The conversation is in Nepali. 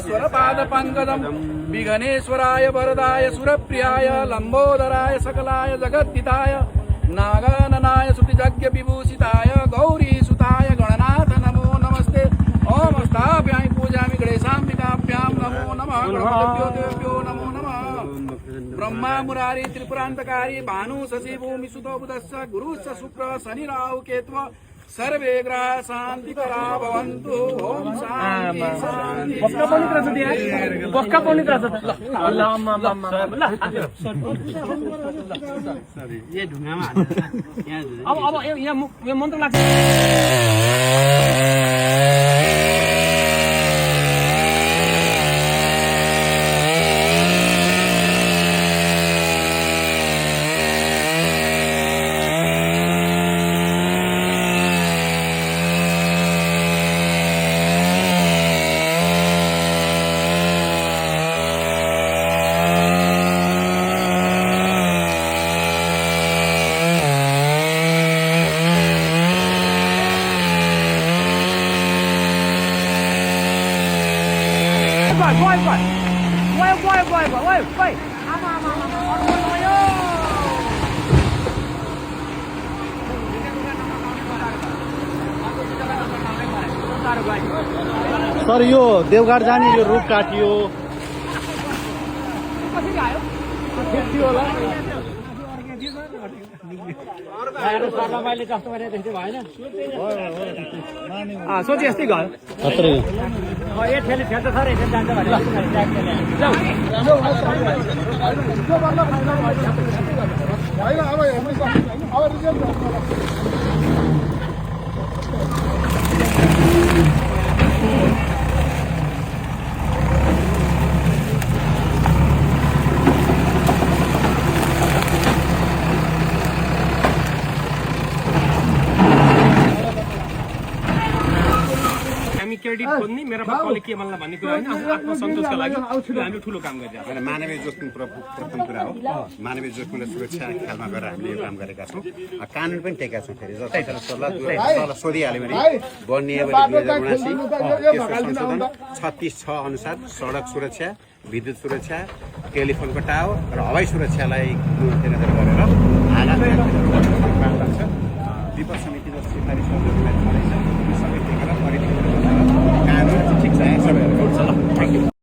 विघ्नेश्वर पादपङ्कजं विघ्नेश्वराय वरदाय सुरप्रियाय लम्बोदराय सकलाय जगद्दिताय नागाननाय श्रुतिजज्ञ विभूषिताय गौरीसुताय गणनाथ नमो नमस्ते। ओम स्थापयामि पूजयामि गणेशाम्बिकाभ्यां नमो नमः। गणपतिभ्यो नमो नमः। ब्रह्मा मुरारी त्रिपुरान्तकारी भानु शशि भूमि सुतो बुधश्च गुरुश्च शुक्र शनि राहु केतु सर्वे ग्रह शान्तिकरा भवन्तु। ओम शान्ति शान्ति। पक्का पानी त्रास दिया पक्का पानी त्रास अल्लाह ये ढुंगामा अब यहाँ मन्त्र लाग्छ। सर यो देवघाट जाने यो रुट काटियो सोचे यस्तै घर खत्रै क्रेडिट खोज्ने मेरो बाबाले के मलाई भन्ने कुरा होइन आत्मसन्तोषका लागि हामीले ठुलो काम गरिरहेको छौँ। मानवीय जोखिम प्रथम कुरा हो। मानवीय जोखिमलाई सुरक्षा ख्यालमा गरेर हामीले यो काम गरेका छौँ। कानुन पनि टेकेका छौँ। फेरि जस्तै सल्लाह सोधिहाल्यो भने बनिए भने 2079 संशोधन 36(6) अनुसार सडक सुरक्षा, विद्युत सुरक्षा, टेलिफोनको टावर र हवाई सुरक्षालाई मध्यनजर गरेर हालत विपद समिति जस्तो सिफारिस सबै टेकेर कानुन ठिक छ सबैहरू